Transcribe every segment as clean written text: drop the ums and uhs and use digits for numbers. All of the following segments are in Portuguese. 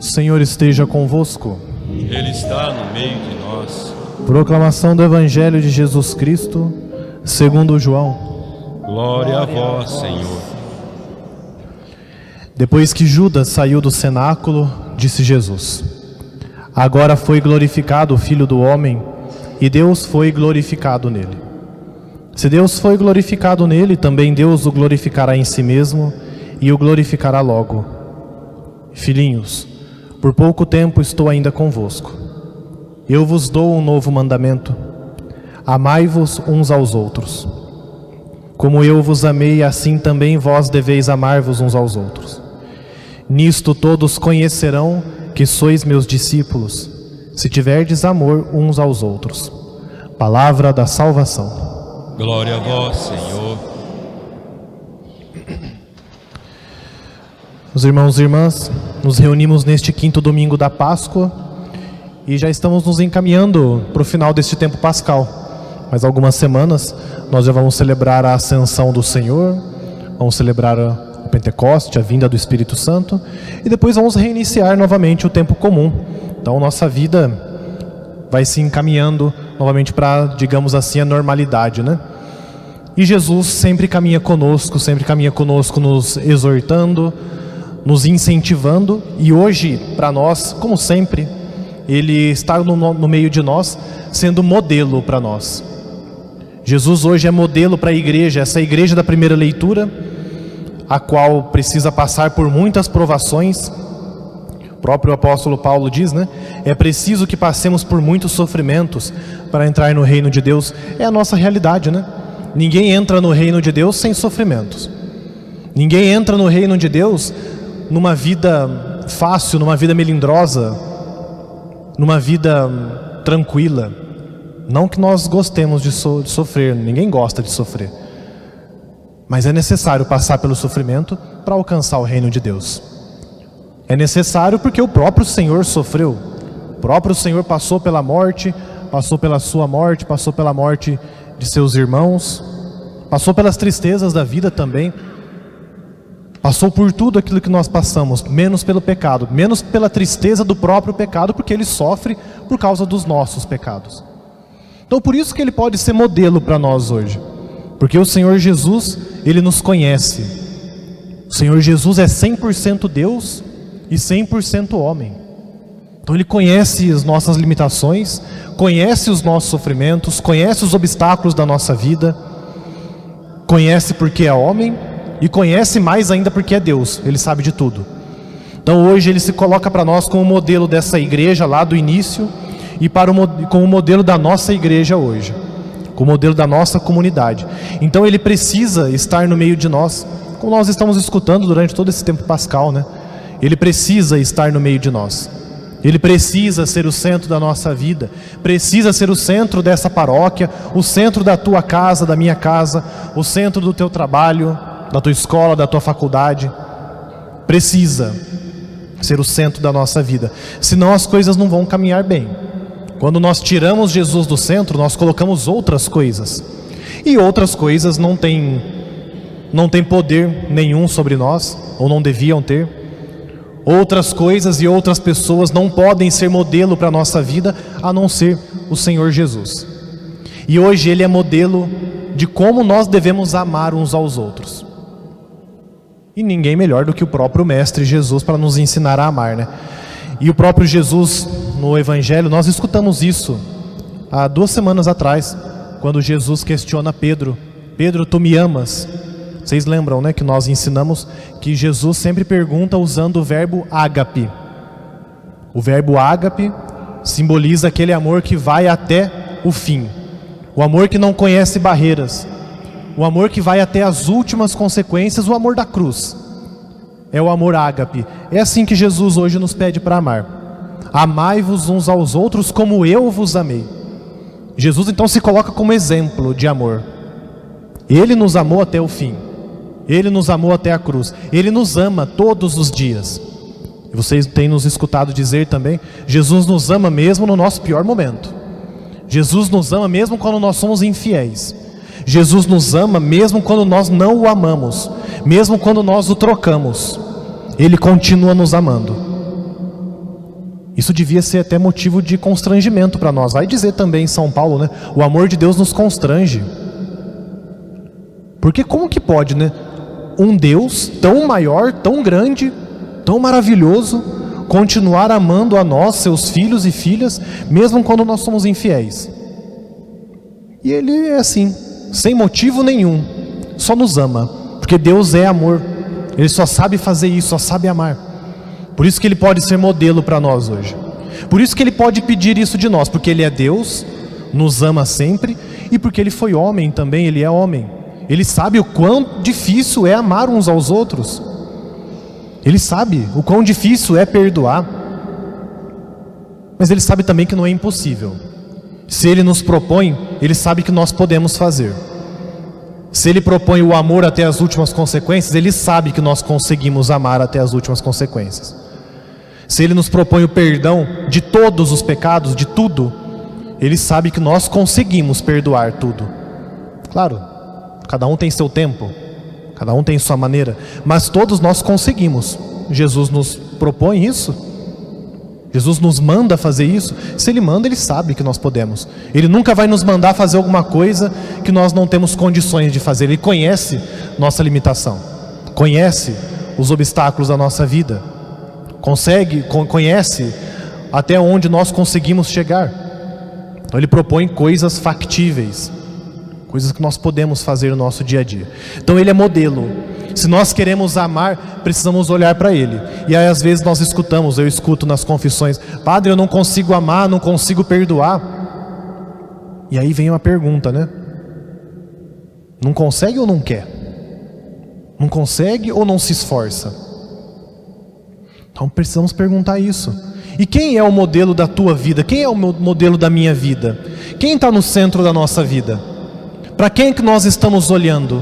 Senhor esteja convosco. Ele está no meio de nós. Proclamação do Evangelho de Jesus Cristo, segundo João. Glória a vós, Senhor. Depois que Judas saiu do cenáculo, disse Jesus: Agora foi glorificado o Filho do Homem, e Deus foi glorificado nele. Se Deus foi glorificado nele, também Deus o glorificará em si mesmo, e o glorificará logo. Filhinhos, por pouco tempo estou ainda convosco. Eu vos dou um novo mandamento: amai-vos uns aos outros. Como eu vos amei, assim também vós deveis amar-vos uns aos outros. Nisto todos conhecerão que sois meus discípulos, se tiverdes amor uns aos outros. Palavra da salvação. Glória a vós, Senhor. Os irmãos e irmãs, nos reunimos neste quinto domingo da Páscoa e já estamos nos encaminhando para o final deste tempo pascal. Mais algumas semanas nós já vamos celebrar a Ascensão do Senhor, vamos celebrar o Pentecoste, a vinda do Espírito Santo, e depois vamos reiniciar novamente o tempo comum. Então nossa vida vai se encaminhando novamente para, digamos assim, a normalidade, né? E Jesus sempre caminha conosco nos exortando, nos incentivando, e hoje, para nós, como sempre, Ele está no meio de nós, sendo modelo para nós. Jesus hoje é modelo para a igreja, essa igreja da primeira leitura, a qual precisa passar por muitas provações. O próprio apóstolo Paulo diz, né? É preciso que passemos por muitos sofrimentos para entrar no reino de Deus. É a nossa realidade, né? Ninguém entra no reino de Deus sem sofrimentos. Ninguém entra no reino de Deus numa vida fácil, numa vida melindrosa, numa vida tranquila. Não que nós gostemos de sofrer, ninguém gosta de sofrer. Mas é necessário passar pelo sofrimento para alcançar o reino de Deus. É necessário porque o próprio Senhor sofreu. O próprio Senhor passou pela morte, passou pela sua morte, passou pela morte de seus irmãos, passou pelas tristezas da vida também. Passou por tudo aquilo que nós passamos, menos pelo pecado, menos pela tristeza do próprio pecado, porque Ele sofre por causa dos nossos pecados. Então por isso que Ele pode ser modelo para nós hoje, porque o Senhor Jesus, Ele nos conhece. O Senhor Jesus é 100% Deus e 100% homem. Então Ele conhece as nossas limitações, conhece os nossos sofrimentos, conhece os obstáculos da nossa vida, conhece porque é homem, e conhece mais ainda porque é Deus, Ele sabe de tudo. Então hoje Ele se coloca para nós como modelo dessa igreja lá do início, e como modelo da nossa igreja hoje, como modelo da nossa comunidade. Então Ele precisa estar no meio de nós, como nós estamos escutando durante todo esse tempo pascal, né? Ele precisa estar no meio de nós. Ele precisa ser o centro da nossa vida, precisa ser o centro dessa paróquia, o centro da tua casa, da minha casa, o centro do teu trabalho, da tua escola, da tua faculdade. Precisa ser o centro da nossa vida, senão as coisas não vão caminhar bem. Quando nós tiramos Jesus do centro, nós colocamos outras coisas, e outras coisas não têm poder nenhum sobre nós, ou não deviam ter. Outras coisas e outras pessoas não podem ser modelo para a nossa vida, a não ser o Senhor Jesus. E hoje Ele é modelo de como nós devemos amar uns aos outros. E ninguém melhor do que o próprio Mestre Jesus para nos ensinar a amar, né? E o próprio Jesus, no Evangelho, nós escutamos isso há 2 semanas atrás, quando Jesus questiona Pedro: Pedro, tu me amas? Vocês lembram, né, que nós ensinamos que Jesus sempre pergunta usando o verbo ágape. O verbo ágape simboliza aquele amor que vai até o fim. O amor que não conhece barreiras. O amor que vai até as últimas consequências, o amor da cruz. É o amor ágape. É assim que Jesus hoje nos pede para amar. Amai-vos uns aos outros como eu vos amei. Jesus então se coloca como exemplo de amor. Ele nos amou até o fim. Ele nos amou até a cruz. Ele nos ama todos os dias. E vocês têm nos escutado dizer também, Jesus nos ama mesmo no nosso pior momento. Jesus nos ama mesmo quando nós somos infiéis. Jesus nos ama mesmo quando nós não o amamos, mesmo quando nós o trocamos. Ele continua nos amando. Isso devia ser até motivo de constrangimento para nós. Vai dizer também em São Paulo, né? O amor de Deus nos constrange. Porque como que pode, né? Um Deus tão maior, tão grande, tão maravilhoso, continuar amando a nós, seus filhos e filhas, mesmo quando nós somos infiéis. E Ele é assim, sem motivo nenhum, só nos ama, porque Deus é amor. Ele só sabe fazer isso, só sabe amar. Por isso que Ele pode ser modelo para nós hoje. Por isso que Ele pode pedir isso de nós, porque Ele é Deus, nos ama sempre, e porque Ele foi homem também, Ele é homem. Ele sabe o quão difícil é amar uns aos outros. Ele sabe o quão difícil é perdoar. Mas Ele sabe também que não é impossível. Se Ele nos propõe, Ele sabe que nós podemos fazer. Se Ele propõe o amor até as últimas consequências, Ele sabe que nós conseguimos amar até as últimas consequências. Se Ele nos propõe o perdão de todos os pecados, de tudo, Ele sabe que nós conseguimos perdoar tudo. Claro, cada um tem seu tempo, cada um tem sua maneira, mas todos nós conseguimos. Jesus nos propõe isso. Jesus nos manda fazer isso. Se Ele manda, Ele sabe que nós podemos. Ele nunca vai nos mandar fazer alguma coisa que nós não temos condições de fazer. Ele conhece nossa limitação, conhece os obstáculos da nossa vida, conhece até onde nós conseguimos chegar. Então Ele propõe coisas factíveis, coisas que nós podemos fazer no nosso dia a dia. Então Ele é modelo. Se nós queremos amar, precisamos olhar para Ele. E aí às vezes nós escutamos, eu escuto nas confissões: Padre, eu não consigo amar, não consigo perdoar. E aí vem uma pergunta, né? Não consegue ou não quer? Não consegue ou não se esforça? Então precisamos perguntar isso. E quem é o modelo da tua vida? Quem é o modelo da minha vida? Quem está no centro da nossa vida? Para quem que nós estamos olhando?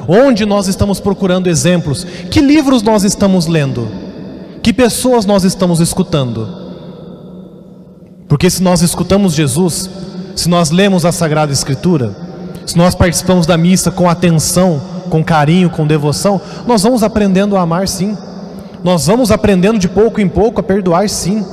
Onde nós estamos procurando exemplos? Que livros nós estamos lendo? Que pessoas nós estamos escutando? Porque se nós escutamos Jesus, se nós lemos a Sagrada Escritura, se nós participamos da missa com atenção, com carinho, com devoção, nós vamos aprendendo a amar, sim. Nós vamos aprendendo de pouco em pouco a perdoar, sim.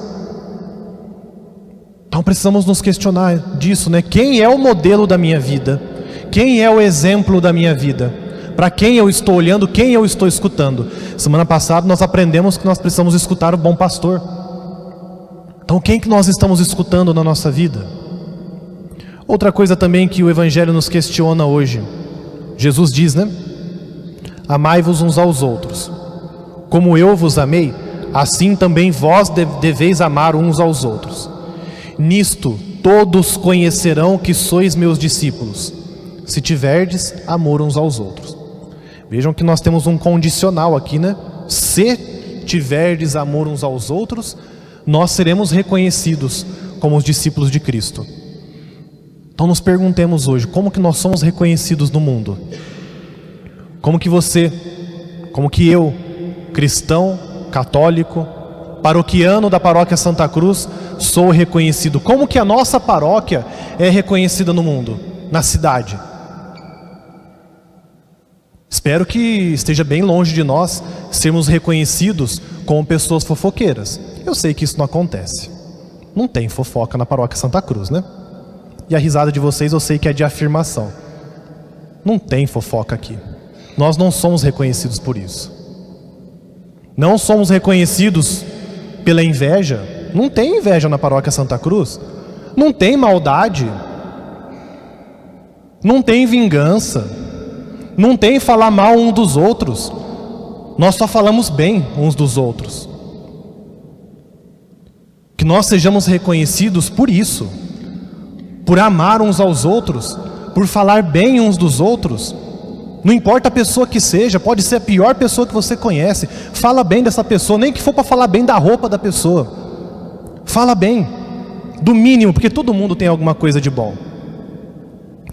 Então precisamos nos questionar disso, né? Quem é o modelo da minha vida? Quem é o exemplo da minha vida? Para quem eu estou olhando, quem eu estou escutando? Semana passada nós aprendemos que nós precisamos escutar o bom pastor. Então quem que nós estamos escutando na nossa vida? Outra coisa também que o Evangelho nos questiona hoje. Jesus diz, né? Amai-vos uns aos outros. Como eu vos amei, assim também vós deveis amar uns aos outros. Nisto todos conhecerão que sois meus discípulos, se tiverdes amor uns aos outros. Vejam que nós temos um condicional aqui, né? Se tiverdes amor uns aos outros, nós seremos reconhecidos como os discípulos de Cristo. Então nos perguntemos hoje, como que nós somos reconhecidos no mundo? Como que você, como que eu, cristão, católico, paroquiano da paróquia Santa Cruz, sou reconhecido? Como que a nossa paróquia é reconhecida no mundo, na cidade? Espero que esteja bem longe de nós sermos reconhecidos como pessoas fofoqueiras. Eu sei que isso não acontece. Não tem fofoca na paróquia Santa Cruz, né? E a risada de vocês eu sei que é de afirmação. Não tem fofoca aqui. Nós não somos reconhecidos por isso. Não somos reconhecidos pela inveja. Não tem inveja na paróquia Santa Cruz. Não tem maldade. Não tem vingança. Não tem falar mal um dos outros. Nós só falamos bem uns dos outros. Que nós sejamos reconhecidos por isso, por amar uns aos outros, por falar bem uns dos outros. Não importa a pessoa que seja, pode ser a pior pessoa que você conhece, fala bem dessa pessoa, nem que for para falar bem da roupa da pessoa. Fala bem, do mínimo, porque todo mundo tem alguma coisa de bom.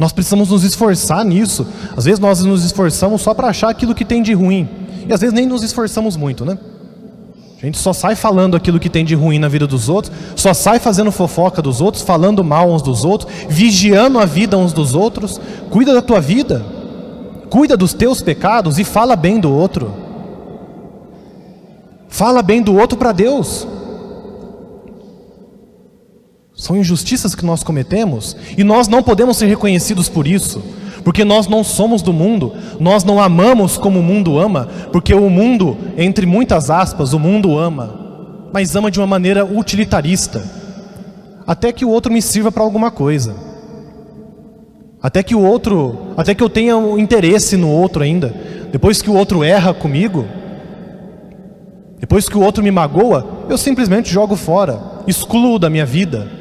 Nós precisamos nos esforçar nisso. Às vezes nós nos esforçamos só para achar aquilo que tem de ruim. E às vezes nem nos esforçamos muito, né? A gente só sai falando aquilo que tem de ruim na vida dos outros, só sai fazendo fofoca dos outros, falando mal uns dos outros, vigiando a vida uns dos outros. Cuida da tua vida, cuida dos teus pecados e fala bem do outro. Fala bem do outro para Deus. São injustiças que nós cometemos e nós não podemos ser reconhecidos por isso, porque nós não somos do mundo, nós não amamos como o mundo ama, porque o mundo, entre muitas aspas, o mundo ama, mas ama de uma maneira utilitarista, até que o outro me sirva para alguma coisa, até que eu tenha um interesse no outro ainda. Depois que o outro erra comigo, depois que o outro me magoa, eu simplesmente jogo fora, excluo da minha vida.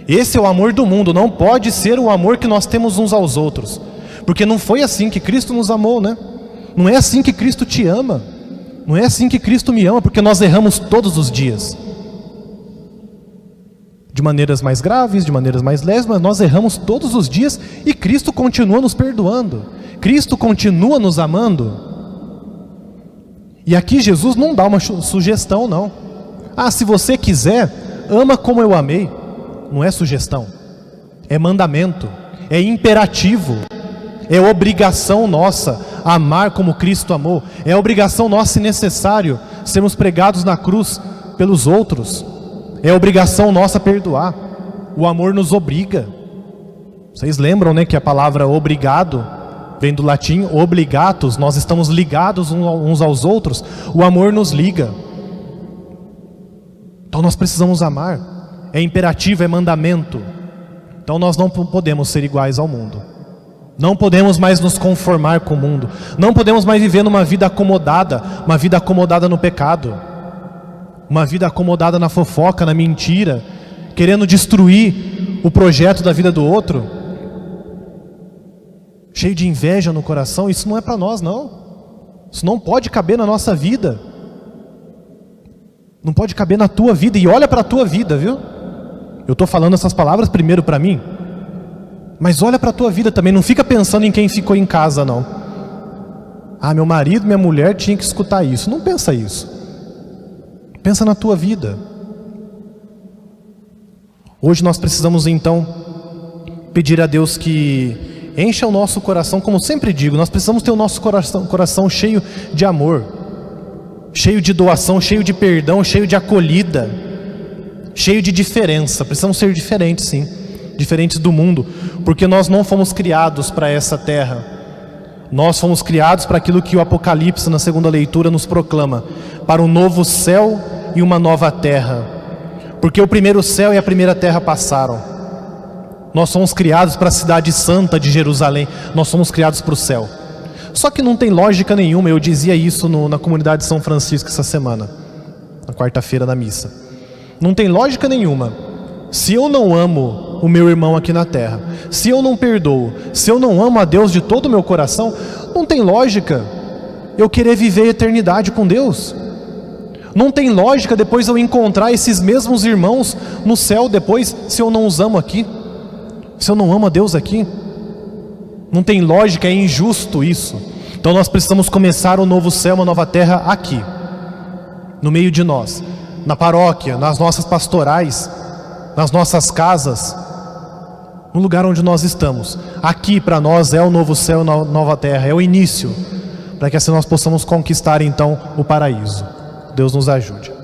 Esse é o amor do mundo, não pode ser o amor que nós temos uns aos outros, porque não foi assim que Cristo nos amou, né? Não é assim que Cristo te ama, não é assim que Cristo me ama, porque nós erramos todos os dias, de maneiras mais graves, de maneiras mais leves, mas nós erramos todos os dias e Cristo continua nos perdoando, Cristo continua nos amando. E aqui Jesus não dá uma sugestão, não. Ah, se você quiser, ama como eu amei. Não é sugestão, é mandamento, é imperativo, é obrigação nossa amar como Cristo amou, é obrigação nossa e necessário sermos pregados na cruz pelos outros, é obrigação nossa perdoar. O amor nos obriga. Vocês lembram, né, que a palavra obrigado vem do latim obligatus, nós estamos ligados uns aos outros, o amor nos liga. Então nós precisamos amar. É imperativo, é mandamento. Então nós não podemos ser iguais ao mundo. Não podemos mais nos conformar com o mundo. Não podemos mais viver numa vida acomodada no pecado, uma vida acomodada na fofoca, na mentira, querendo destruir o projeto da vida do outro, cheio de inveja no coração. Isso não é para nós, não. Isso não pode caber na nossa vida. Não pode caber na tua vida. E olha para a tua vida, viu? Eu estou falando essas palavras primeiro para mim, mas olha para a tua vida também. Não fica pensando em quem ficou em casa, não. Ah, meu marido, minha mulher tinha que escutar isso. Não pensa isso. Pensa na tua vida. Hoje nós precisamos então pedir a Deus que encha o nosso coração, como sempre digo, nós precisamos ter o nosso coração cheio de amor, cheio de doação, cheio de perdão, cheio de acolhida, cheio de diferença. Precisamos ser diferentes, sim, diferentes do mundo, porque nós não fomos criados para essa terra. Nós fomos criados para aquilo que o Apocalipse, na segunda leitura, nos proclama, para um novo céu e uma nova terra, porque o primeiro céu e a primeira terra passaram. Nós somos criados para a cidade santa de Jerusalém, nós somos criados para o céu. Só que não tem lógica nenhuma, eu dizia isso na comunidade de São Francisco essa semana, na quarta-feira na missa. Não tem lógica nenhuma. Se eu não amo o meu irmão aqui na terra, se eu não perdoo, se eu não amo a Deus de todo o meu coração, não tem lógica eu querer viver a eternidade com Deus. Não tem lógica depois eu encontrar esses mesmos irmãos no céu depois, se eu não os amo aqui, se eu não amo a Deus aqui. Não tem lógica, é injusto isso. Então nós precisamos começar um novo céu, uma nova terra aqui, no meio de nós, na paróquia, nas nossas pastorais, nas nossas casas, no lugar onde nós estamos. Aqui para nós é o novo céu e a nova terra, é o início, para que assim nós possamos conquistar então o paraíso. Deus nos ajude.